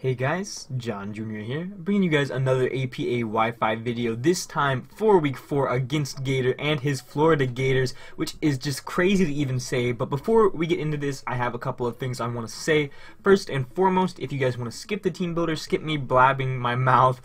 Hey guys, John Jr. here, bringing you guys another APA Wi-Fi video, this time for week 4 against Gator and his Florida Gators, which is just crazy to even say. But before we get into this, I have a couple of things I want to say. First and foremost, if you guys want to skip the team builder, skip me blabbing my mouth,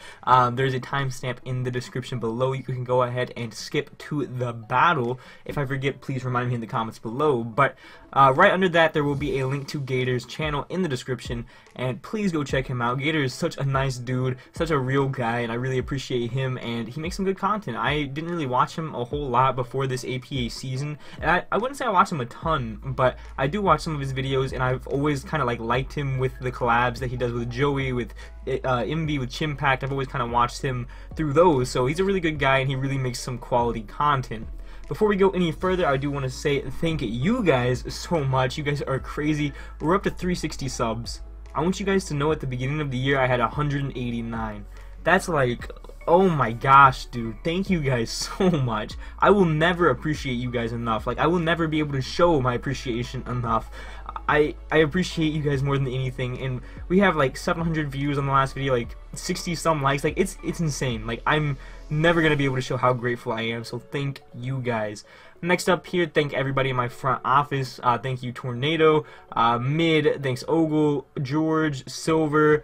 there's a timestamp in the description below. You can go ahead and skip to the battle. If I forget, please remind me in the comments below. But right under that, there will be a link to Gator's channel in the description, and please go check him out. Gator is such a nice dude, such a real guy, and I really appreciate him, and he makes some good content. I didn't really watch him a whole lot before this APA season, and I wouldn't say I watch him a ton, but I do watch some of his videos, and I've always kind of liked him with the collabs that he does with Joey, with Emvee, with Chimpact. I've always kind of watched him through those, so he's a really good guy, and he really makes some quality content. Before we go any further, I do want to say thank you guys so much. You guys are crazy. We're up to 360 subs. I want you guys to know at the beginning of the year I had 189. That's like, oh my gosh, dude. Thank you guys so much. I will never appreciate you guys enough. I will never be able to show my appreciation enough. I appreciate you guys more than anything, and we have 700 views on the last video, 60 some likes. It's insane. I'm never gonna be able to show how grateful I am, so thank you guys. Next up here, thank everybody in my front office. Thank you Tornado, Mid, thanks Ogle, George, Silver,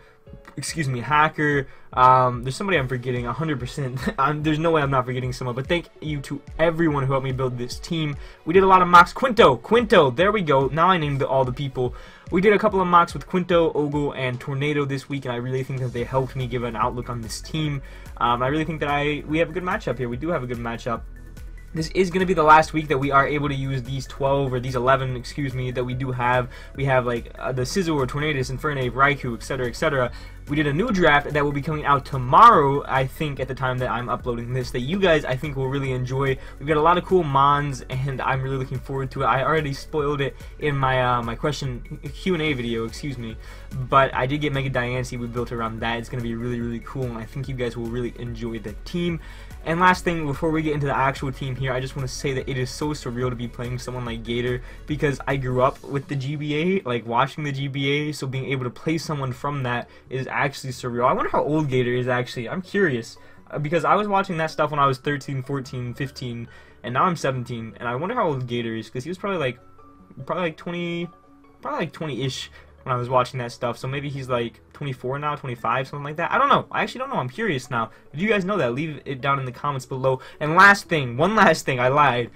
excuse me, Hacker. There's somebody I'm forgetting 100%. There's no way I'm not forgetting someone, but thank you to everyone who helped me build this team. We did a lot of mocks. Quinto, there we go. Now I named all the people. We did a couple of mocks with Quinto, Ogle, and Tornado this week, and I really think that they helped me give an outlook on this team. I really think that we have a good matchup here. We do have a good matchup. This is going to be the last week that we are able to use these 12 or these 11, excuse me, that we do have. We have the Scizor, Tornadus, Infernape, Raikou, etc., etc. We did a new draft that will be coming out tomorrow, I think, at the time that I'm uploading this, that you guys, I think, will really enjoy. We've got a lot of cool mons, and I'm really looking forward to it. I already spoiled it in my my Q&A video, excuse me, but I did get Mega Diancie. We built around that. It's going to be really, really cool, and I think you guys will really enjoy the team. And last thing, before we get into the actual team here, I just want to say that it is so surreal to be playing someone like Gator, because I grew up with the GBA, watching the GBA, so being able to play someone from that is actually surreal. I wonder how old Gator is actually. I'm curious, because I was watching that stuff when I was 13, 14, 15, and now I'm 17, and I wonder how old Gator is, because he was probably 20-ish when I was watching that stuff, so maybe he's 24 now, 25, something like that. I don't know. I actually don't know. I'm curious now. If you guys know that, leave it down in the comments below. And last thing, one last thing, I lied.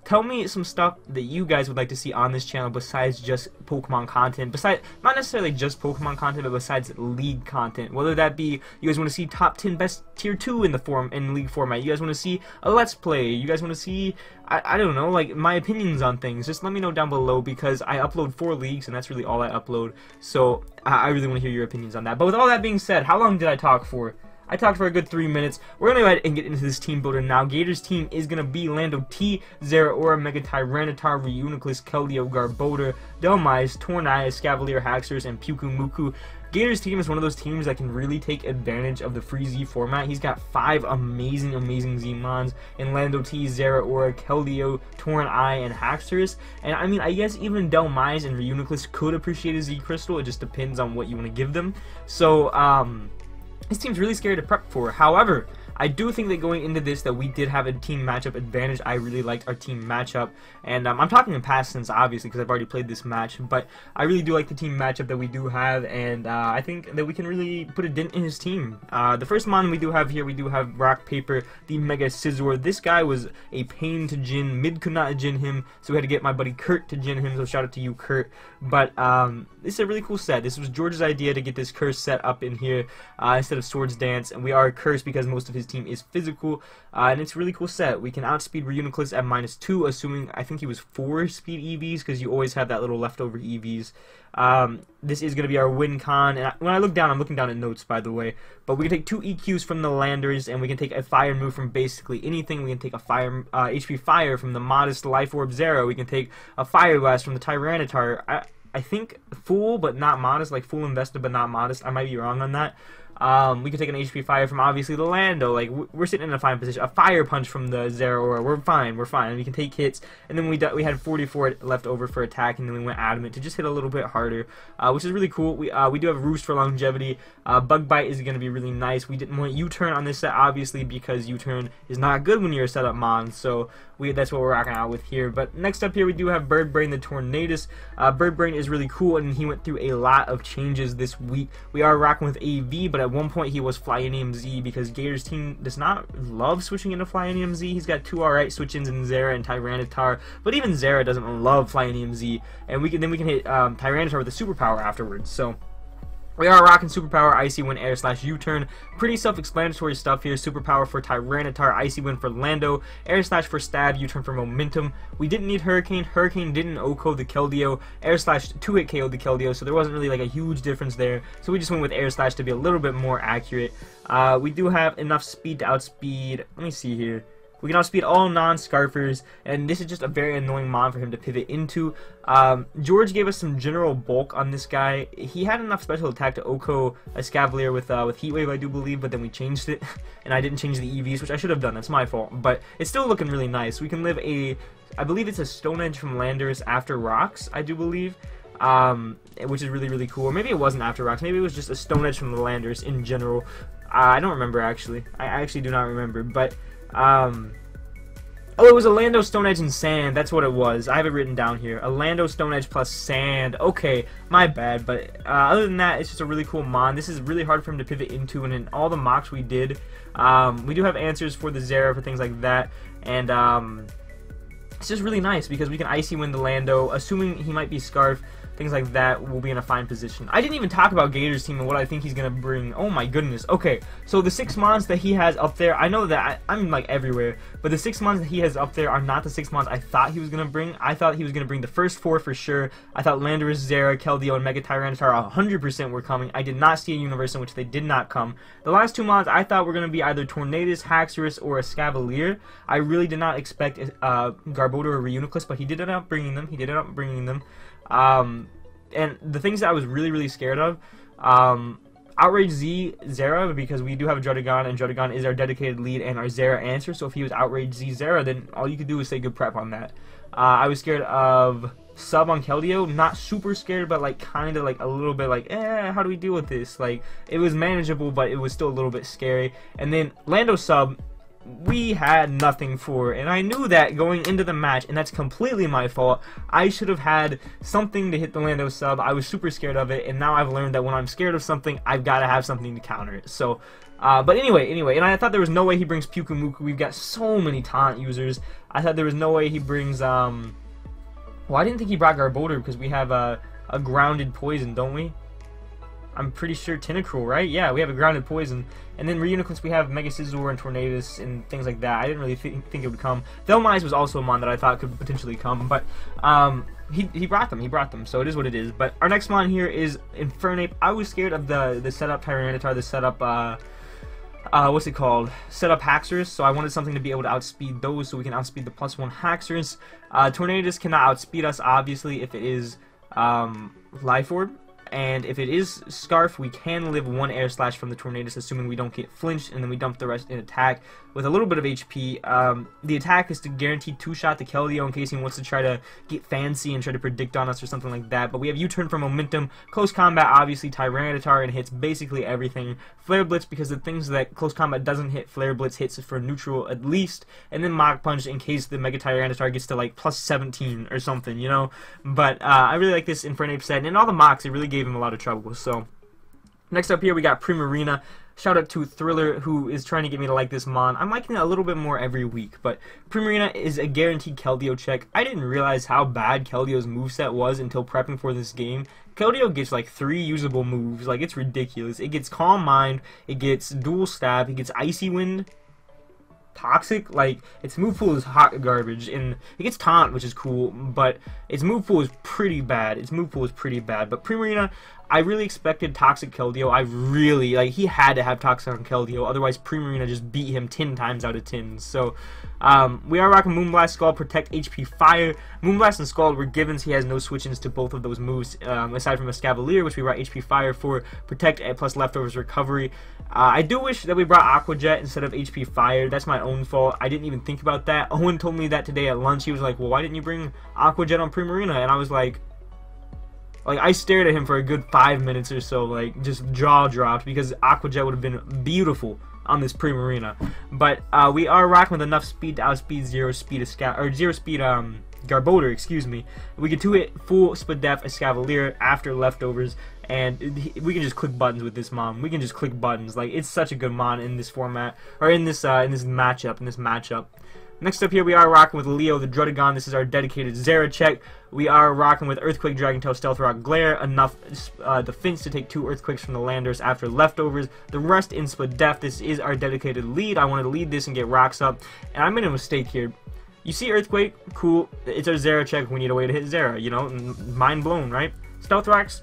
Tell me some stuff that you guys would like to see on this channel besides just Pokemon content. Besides, not necessarily just Pokemon content, but besides League content. Whether that be you guys want to see top 10 best tier 2 in the League format. You guys want to see a Let's Play. You guys want to see, I don't know, my opinions on things. Just let me know down below, because I upload 4 leagues and that's really all I upload. So I really want to hear your opinions on that. But with all that being said, how long did I talk for? I talked for a good 3 minutes. We're going to go ahead and get into this team builder now. Gator's team is going to be Lando T, Zeraora, Mega Tyranitar, Reuniclus, Keldeo, Garbodor, Dhelmise, Tornai, Escavalier, Haxorus, and Pyukumuku. Gator's team is one of those teams that can really take advantage of the free Z format. He's got 5 amazing Zmons in Lando T, Zeraora, Keldeo, Tornai, and Haxorus. And I mean, I guess even Dhelmise and Reuniclus could appreciate a Z Crystal. It just depends on what you want to give them. So, this team's really scary to prep for. However, I do think that going into this that we did have a team matchup advantage. I really liked our team matchup, and I'm talking in past tense obviously because I've already played this match, but I really do like the team matchup that we do have, and I think that we can really put a dent in his team. The first mon we do have here, we do have Rock Paper, the Mega Scizor. This guy was a pain to gin. Mid could not gin him, so we had to get my buddy Kurt to gin him, so shout out to you, Kurt. But this is a really cool set. This was George's idea to get this curse set up in here instead of Swords Dance, and we are cursed because most of his team is physical, and it's a really cool set. We can outspeed Reuniclus at -2, assuming I think he was 4 speed EVs, because you always have that little leftover EVs. This is going to be our win con, and when I look down, I'm looking down at notes, by the way, but we can take 2 EQs from the Landers, and we can take a fire move from basically anything. We can take a fire HP Fire from the Modest Life Orb Zero. We can take a Fire Blast from the Tyranitar. I think full but not modest, full invested but not modest. I might be wrong on that. We could take an HP fire from obviously the Lando. Like we're sitting in a fine position. A fire punch from the Zeraora. We're fine. We're fine. We can take hits. And then we had 44 left over for attack, and then we went adamant to just hit a little bit harder, which is really cool. We do have Roost for longevity. Bug Bite is going to be really nice. We didn't want U-turn on this set obviously because U-turn is not good when you're a setup mon. So that's what we're rocking out with here. But next up here we do have Bird Brain the Tornadus. Bird Brain is really cool, and he went through a lot of changes this week. We are rocking with AV, but at one point he was FlyAnium Z because Gator's team does not love switching into FlyAnium Z. He's got two alright switch-ins in Zera and Tyranitar, but even Zera doesn't love FlyAnium Z, and we can hit Tyranitar with a superpower afterwards. So we are rocking Superpower, Icy Wind, Air Slash, U-turn. Pretty self-explanatory stuff here. Superpower for Tyranitar, Icy Wind for Lando, Air Slash for Stab, U-turn for Momentum. We didn't need Hurricane. Hurricane didn't OHKO the Keldeo. Air Slash 2-hit KO'd the Keldeo, so there wasn't really like a huge difference there. So we just went with Air Slash to be a little bit more accurate. We do have enough speed to outspeed. Let me see here. We can outspeed all non-Scarfers, and this is just a very annoying mon for him to pivot into. George gave us some general bulk on this guy. He had enough special attack to OHKO a Scavalier with Heat Wave, I do believe, but then we changed it, and I didn't change the EVs, which I should have done. That's my fault, but it's still looking really nice. We can live I believe it's a Stone Edge from Landers after Rocks, I do believe. Which is really, really cool. Or maybe it wasn't after Rocks. Maybe it was just a Stone Edge from the Landers in general. I don't remember, actually. I actually do not remember, but oh, it was a Lando Stone Edge and Sand. That's what it was. I have it written down here. A Lando Stone Edge plus Sand. Okay, my bad. But other than that, it's just a really cool mon. This is really hard for him to pivot into, and in all the mocks we did, we do have answers for the Zera for things like that, and it's just really nice because we can Icy Wind the Lando, assuming he might be Scarf. Things like that will be in a fine position. I didn't even talk about Gator's team and what I think he's going to bring. Oh my goodness. Okay, so the 6 mons that he has up there, I know that I'm like everywhere, but the 6 mons that he has up there are not the 6 mons I thought he was going to bring. I thought he was going to bring the first 4 for sure. I thought Landorus, Zera, Keldeo, and Mega Tyranitar 100% were coming. I did not see a universe in which they did not come. The last 2 mons I thought were going to be either Tornadus, Haxorus, or a Scavalier. I really did not expect Garbodor or Reuniclus, but he did end up bringing them. And the things that I was really, really scared of, Outrage Z Zera, because we do have a Druddigon, and Druddigon is our dedicated lead and our Zera answer, so if he was Outrage Z Zera, then all you could do is say good prep on that. I was scared of Sub on Keldeo, not super scared, but like kind of like a little bit like, how do we deal with this? Like, it was manageable, but it was still a little bit scary. And then Lando Sub, we had nothing for, and I knew that going into the match, and that's completely my fault. I should have had something to hit the Lando Sub. I was super scared of it, and now I've learned that when I'm scared of something, I've got to have something to counter it. So, but anyway, and I thought there was no way he brings Pyukumuku. We've got so many taunt users. I thought there was no way he brings, well, I didn't think he brought Garbodor because we have a grounded poison, don't we? I'm pretty sure Tentacruel, right? Yeah, we have a grounded poison. And then Reuniclus, we have Mega Scizor and Tornadus and things like that. I didn't really think it would come. Thelmize was also a mon that I thought could potentially come, but he brought them, so it is what it is. But our next mon here is Infernape. I was scared of the setup Tyranitar, the setup, what's it called? Setup Haxorus, so I wanted something to be able to outspeed those so we can outspeed the +1 Haxorus. Tornadus cannot outspeed us, obviously, if it is Life Orb. And if it is Scarf, we can live 1 Air Slash from the Tornadus, assuming we don't get flinched, and then we dump the rest in attack with a little bit of HP. The attack is to guarantee 2-shot to Keldeo in case he wants to try to get fancy and try to predict on us or something like that. But we have U-turn for Momentum, Close Combat, obviously Tyranitar, and hits basically everything. Flare Blitz, because the things that Close Combat doesn't hit, Flare Blitz hits for neutral at least, and then Mach Punch in case the Mega Tyranitar gets to like +17 or something, you know. But I really like this Infernape set, and in all the mocks, it really gave him a lot of trouble. So next up here we got Primarina. Shout out to Thriller, who is trying to get me to like this mon. I'm liking it a little bit more every week, but Primarina is a guaranteed Keldeo check. I didn't realize how bad Keldeo's moveset was until prepping for this game. Keldeo gets like 3 usable moves, like it's ridiculous. It gets Calm Mind, it gets Dual Stab, it gets Icy Wind, Toxic, like its move pool is hot garbage, and it gets Taunt, which is cool, but its move pool is pretty bad. But Primarina, I really expected Toxic Keldeo. I really, like, he had to have Toxic on Keldeo, otherwise Primarina just beat him 10 times out of 10. So, we are rocking Moonblast, Scald, Protect, HP, Fire. Moonblast and Scald were givens. He has no switch-ins to both of those moves, aside from a Escavalier, which we brought HP, Fire for Protect plus Leftovers Recovery. I do wish that we brought Aqua Jet instead of HP, Fire. That's my own fault. I didn't even think about that. Owen told me that today at lunch. He was like, well, why didn't you bring Aqua Jet on Primarina? And I was like, I stared at him for a good 5 minutes or so, like, just jaw dropped, because Aqua Jet would have been beautiful on this Primarina. But we are rocking with enough speed to outspeed Zero Speed Garbodor, excuse me. We can 2-hit full Split Def Escavalier after Leftovers, and we can just click buttons with this mon. We can just click buttons. Like, it's such a good mon in this format, or in this matchup. Next up here, we are rocking with Leo the Druddigon. This is our dedicated Zera check. We are rocking with Earthquake, Dragon Tail, Stealth Rock, Glare. Enough defense to take 2 Earthquakes from the Landers after Leftovers. The rest in Split Def. This is our dedicated lead. I wanted to lead this and get rocks up, and I made a mistake here. You see Earthquake? Cool. It's our Zera check. We need a way to hit Zera, you know? Mind blown, right? Stealth Rocks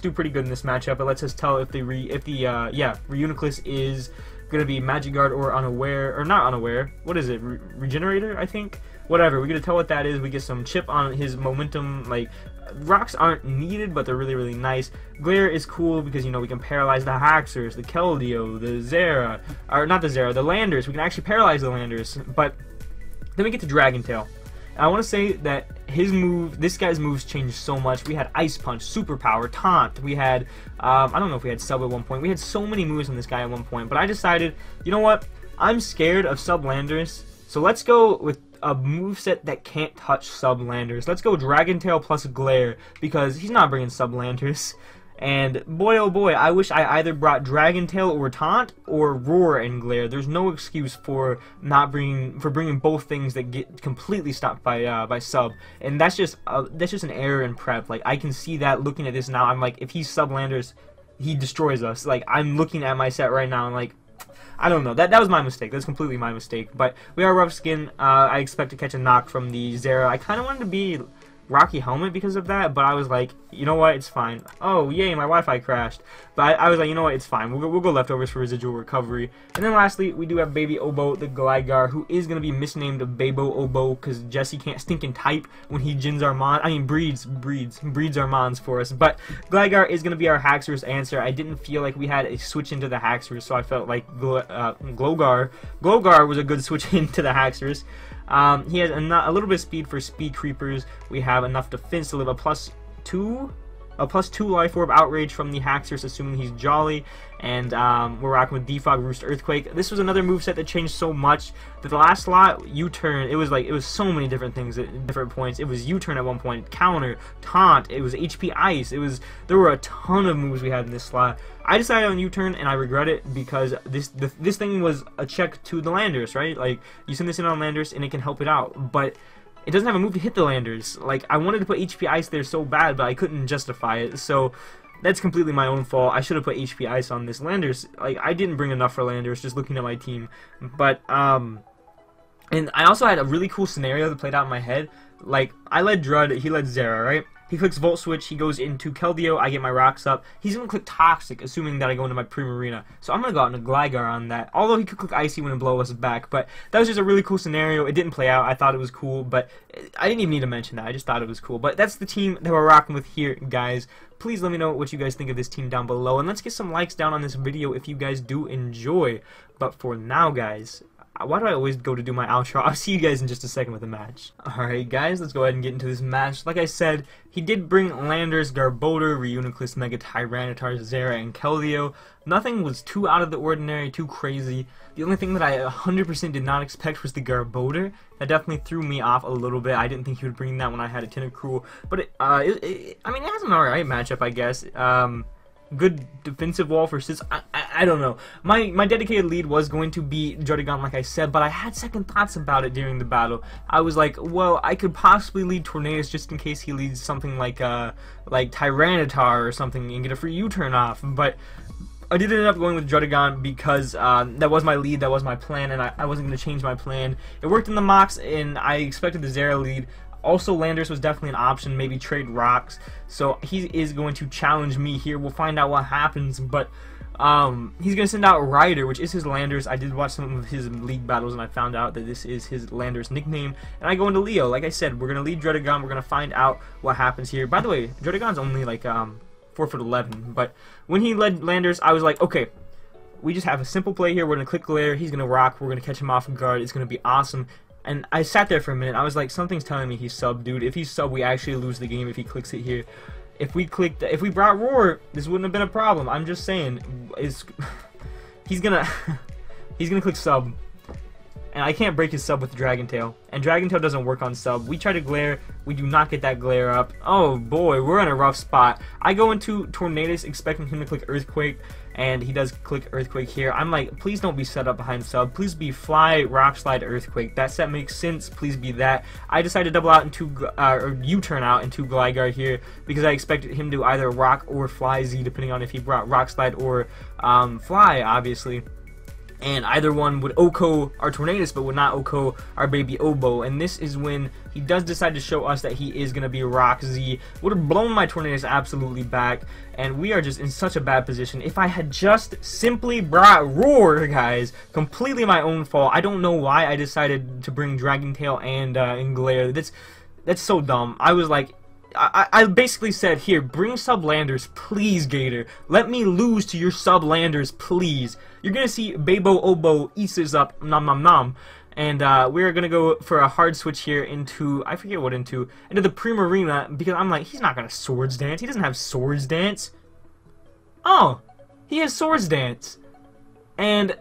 do pretty good in this matchup. It lets us tell if the Reuniclus is gonna be Magic Guard or unaware, or not unaware. What is it? Regenerator, I think. Whatever. We're gonna tell what that is. We get some chip on his momentum. Like, rocks aren't needed, but they're really, really nice. Glare is cool because, you know, we can paralyze the Haxors, the Keldeo, the Zera, or not the Zera, the Landers. We can actually paralyze the Landers. But then we get to Dragon Tail. I want to say that this guy's moves changed so much. We had Ice Punch, Superpower, Taunt. We had, I don't know if we had Sub at one point. We had so many moves on this guy at one point. But I decided, you know what? I'm scared of Sub Landers. So let's go with a moveset that can't touch Sub Landers. Let's go Dragon Tail plus Glare, because he's not bringing Sub Landers. And boy oh boy, I wish I either brought Dragon Tail or Taunt or Roar and Glare. There's no excuse for bringing both things that get completely stopped by Sub, and that's just an error in prep. Like, I can see that looking at this now. I'm like, if he's Sub Landers, he destroys us. Like, I'm looking at my set right now and like, I don't know. That was my mistake. That's completely my mistake. But we are Rough Skin. I expect to catch a knock from the Zera. I kind of wanted to be Rocky Helmet because of that, but I was like, you know what, it's fine. Oh, yay, my Wi-Fi crashed. But I was like, you know what, it's fine. We'll go Leftovers for residual recovery. And then lastly, we do have Baby Obo, the Gligar, who is going to be misnamed Babo Obo because Jesse can't stinking type when he breeds our mons for us. But Gligar is going to be our Haxorus answer. I didn't feel like we had a switch into the Haxorus, so I felt like Glowgar was a good switch into the Haxorus. He has a little bit of speed for Speed Creepers. We have enough defense to live a +2 Life Orb Outrage from the Haxorus, assuming he's Jolly. And we're rocking with Defog, Roost, Earthquake. This was another moveset that changed so much that the last slot, U-turn, it was so many different things at different points. It was U-turn at one point, Counter, Taunt, it was HP Ice, there were a ton of moves we had in this slot. I decided on U-turn, and I regret it because this thing was a check to the Landers, right? Like, you send this in on Landers and it can help it out, but it doesn't have a move to hit the Landers. Like, I wanted to put HP Ice there so bad, but I couldn't justify it, so that's completely my own fault. I should have put HP Ice on this. Landers, like, I didn't bring enough for Landers, just looking at my team. But, and I also had a really cool scenario that played out in my head. Like, I led Drud, he led Zera, right? He clicks Volt Switch, he goes into Keldeo, I get my rocks up. He's going to click Toxic, assuming that I go into my Primarina. So I'm going to go out into Gligar on that. Although he could click Icy when it blow us back. But that was just a really cool scenario. It didn't play out. I thought it was cool, but I didn't even need to mention that. I just thought it was cool. But that's the team that we're rocking with here, guys. Please let me know what you guys think of this team down below. And let's get some likes down on this video if you guys do enjoy. But for now, guys, why do I always go to do my outro? I'll see you guys in just a second with the match. Alright guys, let's go ahead and get into this match. Like I said, he did bring Landers, Garbodor, Reuniclus, Mega Tyranitar, Zera, and Keldeo. Nothing was too out of the ordinary, too crazy. The only thing that I 100% did not expect was the Garbodor. That definitely threw me off a little bit. I didn't think he would bring that when I had a Tentacruel. But I mean, it has an alright matchup, I guess. Good defensive wall for Sis. I don't know. My dedicated lead was going to be Druddigon, like I said, but I had second thoughts about it during the battle. I was like, well, I could possibly lead Tornadus just in case he leads something like Tyranitar or something and get a free U-turn off. But I did end up going with Druddigon because that was my lead, that was my plan, and I wasn't going to change my plan. It worked in the mocks, and I expected the Zera lead. Also, Landers was definitely an option, maybe trade rocks. So he is going to challenge me here. We'll find out what happens, but he's going to send out Ryder, which is his Landers. I did watch some of his league battles, and I found out that this is his Landers nickname. And I go into Leo. Like I said, we're going to lead Dredagon. We're going to find out what happens here. By the way, Dredagon's only like 4'11", but when he led Landers, I was like, okay, we just have a simple play here. We're going to click Glare. He's going to rock. We're going to catch him off guard. It's going to be awesome. And I sat there for a minute. I was like, something's telling me he's sub, dude. If he's sub, we actually lose the game if he clicks it here. If we brought Roar, this wouldn't have been a problem. I'm just saying, he's gonna click sub, and I can't break his sub with Dragon Tail. And Dragon Tail doesn't work on sub. We try to glare, we do not get that glare up. Oh boy, we're in a rough spot. I go into Tornadus expecting him to click Earthquake, and he does click Earthquake here. I'm like, please don't be set up behind sub. Please be Fly, Rock Slide, Earthquake. That set makes sense. Please be that. I decided to double out into, or U-turn out into Gligar here because I expected him to either Rock or Fly Z, depending on if he brought Rock Slide or Fly, obviously. And either one would OHKO our Tornadus, but would not OHKO our baby Oboe. And this is when he does decide to show us that he is going to be Rock Z. Would have blown my Tornadus absolutely back, and we are just in such a bad position. If I had just simply brought Roar, guys, completely my own fault. I don't know why I decided to bring Dragon Tail and Glare. That's so dumb. I was like, I basically said, here, bring sub-landers, please, Gator. Let me lose to your sub-landers, please. You're going to see Babo Oboe eats this up, nom nom nom. And we're going to go for a hard switch here into, I forget what into the Primarina, because I'm like, he's not going to Swords Dance. He doesn't have Swords Dance. Oh, he has Swords Dance. And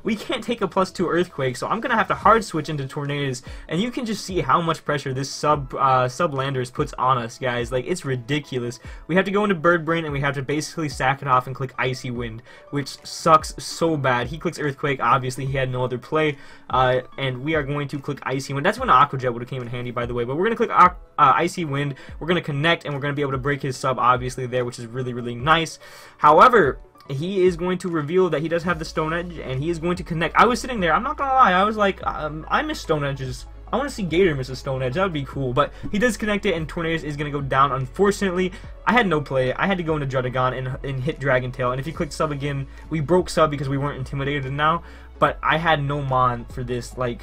we can't take a +2 Earthquake, so I'm gonna have to hard switch into Tornadus, and you can just see how much pressure this sub Landers puts on us, guys. Like, it's ridiculous. We have to go into Bird Brain, and we have to basically sack it off and click Icy Wind, which sucks so bad. He clicks Earthquake, obviously he had no other play, and we are going to click Icy Wind. That's when Aqua Jet would have came in handy, by the way, but we're gonna click Icy Wind. We're gonna connect, and we're gonna be able to break his sub, obviously, there, which is really, really nice. However, he is going to reveal that he does have the Stone Edge, and he is going to connect. I was sitting there, I'm not gonna lie, I was like, I miss Stone Edges. I want to see Gator miss a Stone Edge, that would be cool, but he does connect it, and Tornadus is going to go down. Unfortunately, I had no play. I had to go into Dredagon and hit Dragon Tail, and if he clicked sub again, we broke sub because we weren't intimidated now, but I had no mon for this. Like,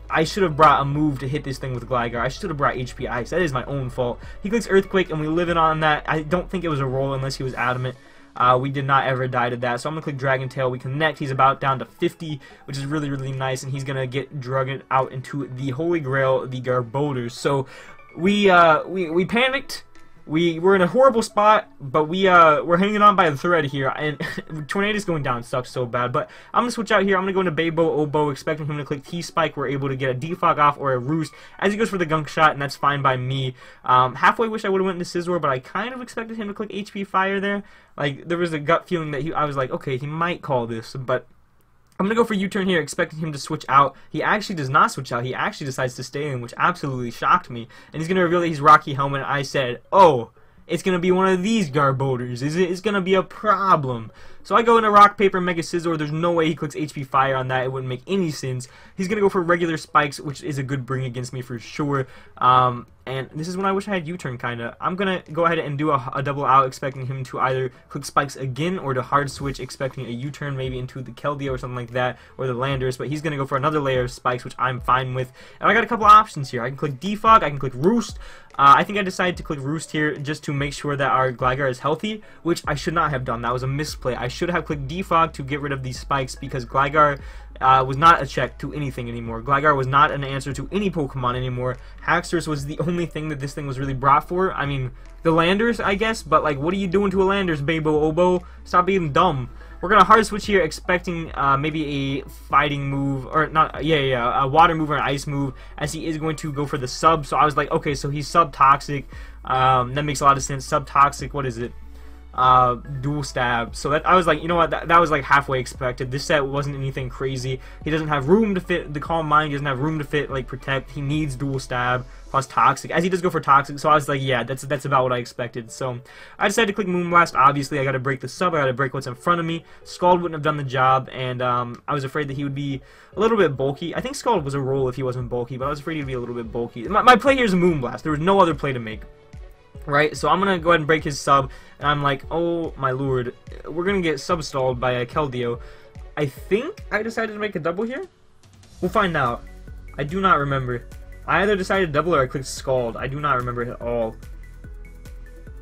I should have brought a move to hit this thing with Gligar. I should have brought HP Ice. That is my own fault. He clicks Earthquake, and we live it on that. I don't think it was a roll unless he was adamant. We did not ever die to that, so I'm going to click Dragon Tail. We connect. He's about down to 50, which is really, really nice, and he's going to get drugged out into the Holy Grail, the Garbodors. So we panicked. We're in a horrible spot, but we're hanging on by a thread here, and Tornadus going down sucks so bad. But I'm gonna switch out here. I'm gonna go into Babo Oboe, expecting him to click T-Spike. We're able to get a Defog off or a Roost as he goes for the Gunk Shot, and that's fine by me. Halfway wish I would have went into Scizor, but I kind of expected him to click HP Fire there. Like, there was a gut feeling that I was like, okay, he might call this, but I'm going to go for U-turn here, expecting him to switch out. He actually does not switch out. He actually decides to stay in, which absolutely shocked me. And he's going to reveal that he's Rocky Helmet. I said, oh, it's going to be one of these Garbodors. It's going to be a problem. So I go into Rock, Paper, Mega Scizor. There's no way he clicks HP Fire on that. It wouldn't make any sense. He's going to go for regular Spikes, which is a good bring against me for sure. And this is when I wish I had U-turn, kind of. I'm going to go ahead and do a double out, expecting him to either click Spikes again or to hard switch, expecting a U-turn maybe into the Keldeo or something like that, or the Landers. But he's going to go for another layer of Spikes, which I'm fine with. And I got a couple of options here. I can click Defog, I can click Roost. I think I decided to click Roost here just to make sure that our Gligar is healthy, which I should not have done. That was a misplay. I should have clicked Defog to get rid of these Spikes, because Gligar was not a check to anything anymore. Gligar was not an answer to any Pokemon anymore. Haxorus was the only thing that this thing was really brought for. I mean, the Landers, I guess, but like, what are you doing to a Landers, Babo Oboe? Stop being dumb. We're going to hard switch here, expecting maybe a fighting move, or not, a water move or an ice move, as he is going to go for the sub. So I was like, okay, so he's sub-toxic. That makes a lot of sense. Sub-toxic, what is it? dual stab. So that I was like, you know what, that was like halfway expected. This set wasn't anything crazy. He doesn't have room to fit the Calm Mind. He doesn't have room to fit like Protect. He needs dual stab plus Toxic, as he does go for Toxic. So I was like, yeah, that's about what I expected. So I decided to click Moonblast. Obviously, I got to break the sub. I got to break what's in front of me. Scald wouldn't have done the job, and I was afraid that he would be a little bit bulky. I think Scald was a roll if he wasn't bulky, but I was afraid he'd be a little bit bulky. My play here is a Moonblast. There was no other play to make. Right, so I'm gonna go ahead and break his sub, and I'm like, oh my lord, we're gonna get sub stalled by a Keldeo. I think I decided to make a double here. We'll find out. I do not remember. I either decided double or I clicked Scald. I do not remember at all.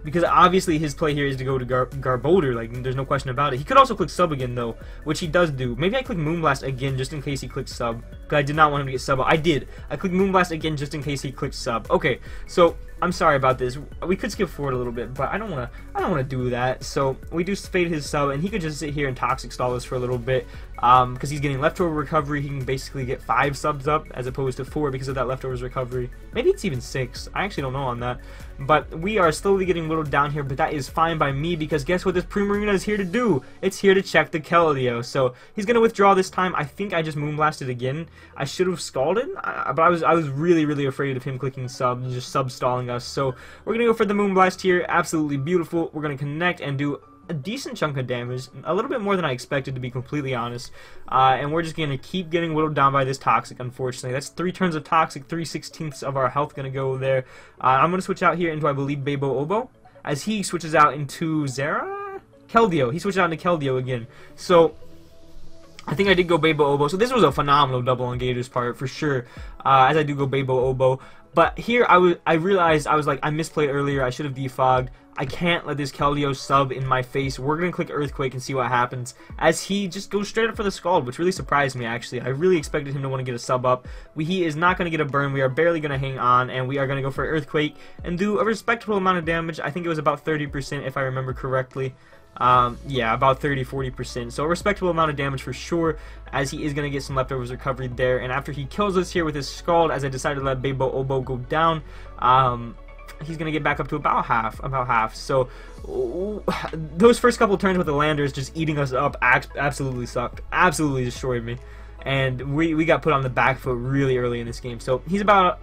Because obviously his play here is to go to Garbodor, like there's no question about it. He could also click sub again though, which he does do. Maybe I click Moonblast again just in case he clicks sub, because I did not want him to get sub. I did. I clicked Moonblast again just in case he clicked sub. Okay, so I'm sorry about this. We could skip forward a little bit, but I don't wanna do that. So we do fade his sub, and he could just sit here and Toxic stall us for a little bit, because he's getting leftover recovery. He can basically get 5 subs up as opposed to 4 because of that leftovers recovery. Maybe it's even 6. I actually don't know on that. But we are slowly getting whittled down here, but that is fine by me, because guess what this Primarina is here to do? It's here to check the Keldeo. So he's gonna withdraw this time. I think I just Moonblasted again. I should have scalded, but I was really afraid of him clicking sub and just sub stalling us. So we're gonna go for the Moonblast here. Absolutely beautiful. We're gonna connect and do a decent chunk of damage, a little bit more than I expected, to be completely honest, and we're just gonna keep getting whittled down by this Toxic. Unfortunately, that's 3 turns of Toxic, 3/16 of our health gonna go there. I'm gonna switch out here into, I believe, Babo Obo, as he switches out into Keldeo. He switches out into Keldeo again. So I think I did go Babo Obo. So this was a phenomenal double on Gator's part for sure, as I do go Babo Obo. But here I realized, I was like, I misplayed earlier. I should have defogged. I can't let this Keldeo sub in my face. We're going to click Earthquake and see what happens, as he just goes straight up for the Scald, which really surprised me, actually. I really expected him to want to get a sub up. He is not going to get a burn. We are barely going to hang on, and we are going to go for Earthquake and do a respectable amount of damage. I think it was about 30% if I remember correctly. Yeah, about 30-40%. So a respectable amount of damage for sure, as he is going to get some leftovers recovery there. And after he kills us here with his Scald, as I decided to let Babo Obo go down, he's going to get back up to about half. So those first couple turns with the Landers just eating us up absolutely sucked. Absolutely destroyed me. And we got put on the back foot really early in this game. So he's about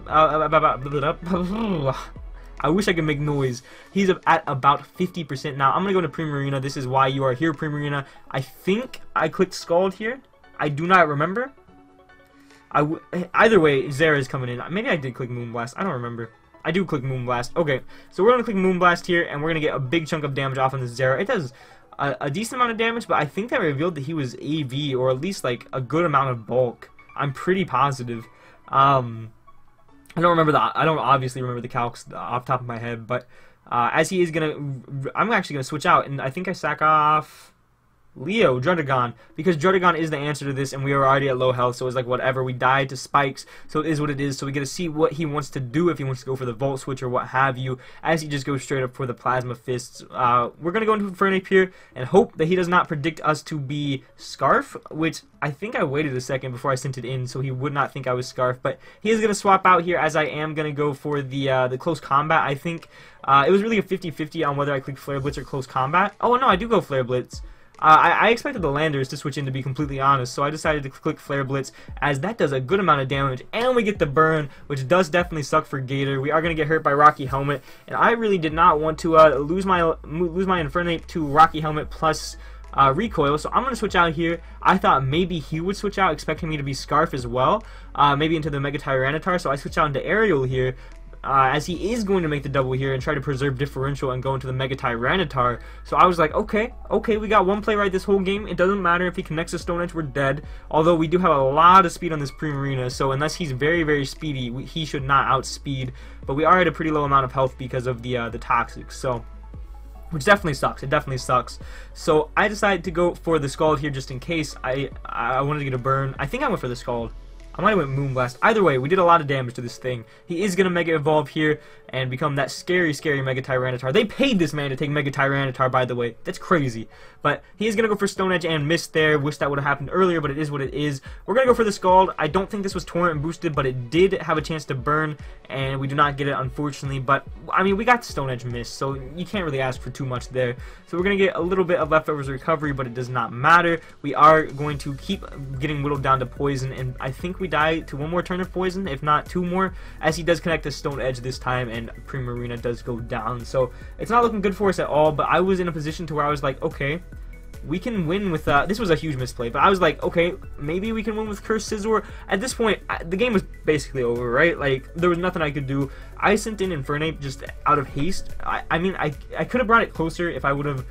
I wish I could make noise. He's at about 50% now. I'm going to go to Primarina. This is why you are here, Primarina. I think I clicked Scald here. I do not remember. Either way, Zera is coming in. Maybe I did click Moonblast. I don't remember. I do click Moonblast. Okay, so we're going to click Moonblast here, and we're going to get a big chunk of damage off on the Zera. It does a decent amount of damage, but I think that revealed that he was AV, or at least like a good amount of bulk. I'm pretty positive. I don't remember I don't obviously remember the calcs off the top of my head, but as he is I'm actually gonna switch out, and I think I sack off Leo, Druddigon, because Druddigon is the answer to this, and we are already at low health, so it's like whatever. We died to spikes, so it is what it is. So we get to see what he wants to do, if he wants to go for the Volt Switch or what have you, as he just goes straight up for the Plasma Fists. We're going to go into Infernape here and hope that he does not predict us to be Scarf, which I think I waited a second before I sent it in, so he would not think I was Scarf, but he is going to swap out here, as I am going to go for the Close Combat. I think it was really a 50-50 on whether I click Flare Blitz or Close Combat. Oh no, I do go Flare Blitz. I expected the Landers to switch in, to be completely honest, so I decided to click Flare Blitz, as that does a good amount of damage, and we get the burn, which does definitely suck for Gator. We are going to get hurt by Rocky Helmet, and I really did not want to lose my Infernape to Rocky Helmet plus recoil, so I'm going to switch out here. I thought maybe he would switch out, expecting me to be Scarf as well, maybe into the Mega Tyranitar, so I switch out into Aerial here, as he is going to make the double here and try to preserve differential and go into the Mega Tyranitar. So I was like, okay, we got one play right this whole game. It doesn't matter if he connects a Stone Edge, we're dead. Although we do have a lot of speed on this Primarina, so unless he's very speedy, he should not outspeed. But we are at a pretty low amount of health because of the Toxic, so which definitely sucks. It definitely sucks. So I decided to go for the Scald here just in case. I wanted to get a burn. I think I went for the Scald. I might have went Moonblast. Either way, we did a lot of damage to this thing. He is going to Mega Evolve here and become that scary, scary Mega Tyranitar. They paid this man to take Mega Tyranitar, by the way. That's crazy. But he is going to go for Stone Edge and miss there. Wish that would have happened earlier, but it is what it is. We're going to go for the Scald. I don't think this was Torrent boosted, but it did have a chance to burn, and we do not get it, unfortunately. But, I mean, we got Stone Edge miss, so you can't really ask for too much there. So we're going to get a little bit of Leftovers recovery, but it does not matter. We are going to keep getting whittled down to Poison, and I think we die to one more turn of Poison, if not two more, as he does connect the Stone Edge this time, and Primarina does go down. So it's not looking good for us at all, but I was in a position to where I was like, okay, we can win with, this was a huge misplay, but I was like, okay, maybe we can win with Curse Scizor. At this point, the game was basically over, right? Like, there was nothing I could do. I sent in Infernape just out of haste. I mean, I could have brought it closer if I would have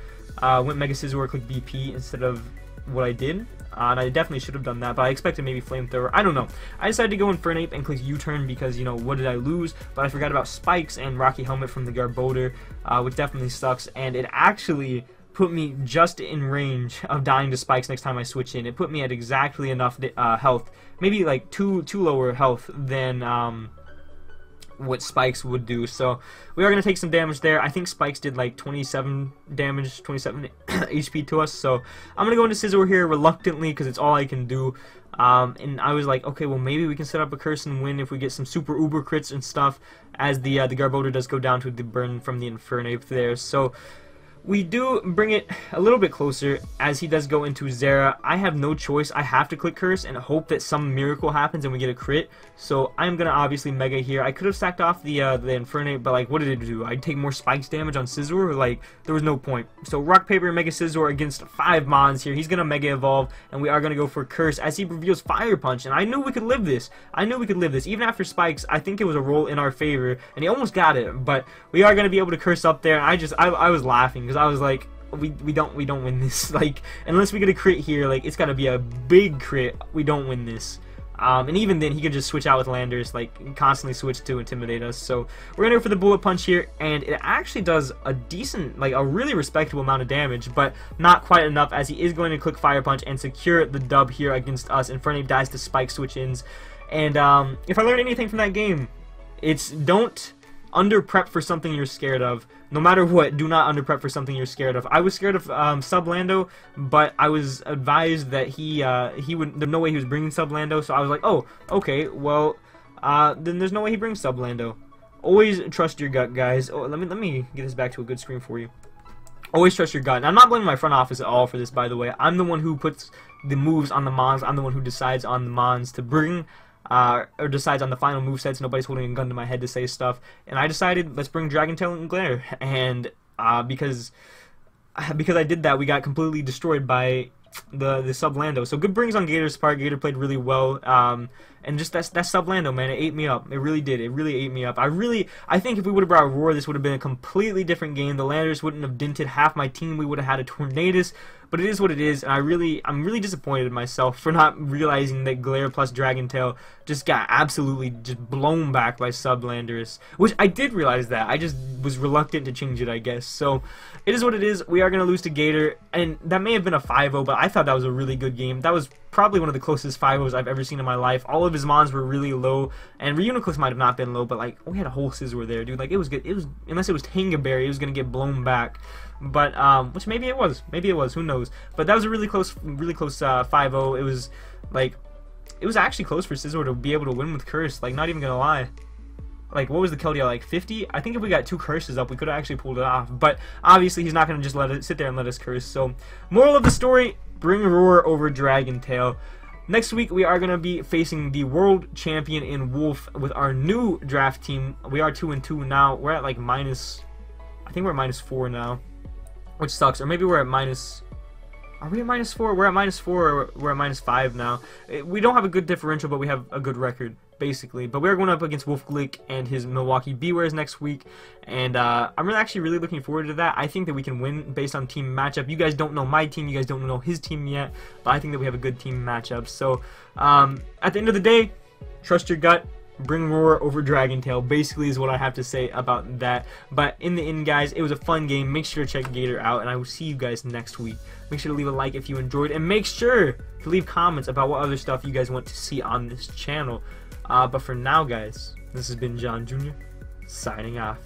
went Mega Scizor or clicked BP instead of what I did. And I definitely should have done that, but I expected maybe Flamethrower. I don't know. I decided to go Infernape and click U-turn because, you know, what did I lose? But I forgot about Spikes and Rocky Helmet from the Garbodor, which definitely sucks. And it actually put me just in range of dying to Spikes next time I switch in. It put me at exactly enough health, maybe like two lower health than what Spikes would do. So we are going to take some damage there. I think Spikes did like 27 damage, 27 HP to us. So I'm going to go into Scizor here reluctantly because it's all I can do. And I was like, okay, well maybe we can set up a curse and win if we get some super uber crits and stuff, as the Garbodor does go down to the burn from the Infernape there. So we do bring it a little bit closer as he does go into Zera. I have no choice. I have to click Curse and hope that some miracle happens and we get a crit. So I'm going to obviously Mega here. I could have sacked off the Infernape, but like, what did it do? I'd take more Spikes damage on Scizor? Like, there was no point. So Rock, Paper, Mega Scizor against 5 Mons here. He's going to Mega Evolve, and we are going to go for Curse as he reveals Fire Punch. And I knew we could live this. I knew we could live this. Even after Spikes, I think it was a roll in our favor, and he almost got it. But we are going to be able to Curse up there. And I was laughing because I was like, we don't win this. Like, unless we get a crit here, like, it's got to be a big crit. We don't win this. And even then, he could just switch out with Landers, like, constantly switch to intimidate us. So we're going to go for the Bullet Punch here, and it actually does a decent, like, a really respectable amount of damage, but not quite enough, as he is going to click Fire Punch and secure the dub here against us. Infernape dies to Spike switch-ins. And if I learned anything from that game, it's don't under-prep for something you're scared of. No matter what, do not under-prep for something you're scared of. I was scared of Sublando, but I was advised that he would, there's no way he was bringing Sublando, so I was like, oh, okay, well, then there's no way he brings Sublando. Always trust your gut, guys. Oh, let me get this back to a good screen for you. Always trust your gut. And I'm not blaming my front office at all for this, by the way. I'm the one who puts the moves on the Mons. I'm the one who decides on the Mons to bring or decides on the final movesets. Nobody's holding a gun to my head to say stuff, and I decided let's bring Dragon Tail and Glare, and because I did that, we got completely destroyed by the Sublando. So good brings on Gator's part. Gator played really well, and just that Sublando, man, it ate me up. It really did. It really ate me up. I think if we would have brought Roar, this would have been a completely different game. The Landers wouldn't have dented half my team. We would have had a Tornadus. But it is what it is, and I'm really disappointed in myself for not realizing that Glare plus Dragon Tail just got absolutely just blown back by Sublanders. Which I did realize that. I just was reluctant to change it, I guess. So it is what it is. We are going to lose to Gator, and that may have been a 5-0, but I thought that was a really good game. That was probably one of the closest 5-0s I've ever seen in my life. All of his Mons were really low, and Reuniclus might have not been low, but like, we had a whole Scizor there, dude. Like, it was good. It was, unless it was Tangaberry, it was going to get blown back. But which maybe it was, who knows. But that was a really close 5-0. It was like, it was actually close for Scizor to be able to win with Curse, like, not even gonna lie. Like, what was the Keldeo, like 50? I think if we got 2 curses up, we could have actually pulled it off. But obviously he's not gonna just let it sit there and let us curse. So moral of the story, bring Roar over Dragon Tail. Next week, we are going to be facing the world champion in Wolf with our new draft team. We are 2-2 now. We're at like minus, I think we're at -4 now, which sucks. Or maybe we're at minus, are we at -4? We're at -4, or we're at -5 now. We don't have a good differential, but we have a good record, basically. But we're going up against WolfeyGlick and his Milwaukee Bewares next week, and I'm actually really looking forward to that. I think that we can win based on team matchup. You guys don't know my team, you guys don't know his team yet, but I think that we have a good team matchup. So at the end of the day, trust your gut. Bring Roar over Dragon Tail, basically, is what I have to say about that. But in the end, guys, it was a fun game. Make sure to check Gator out, and I will see you guys next week. Make sure to leave a like if you enjoyed, and make sure to leave comments about what other stuff you guys want to see on this channel. But for now, guys, this has been John Jr. signing off.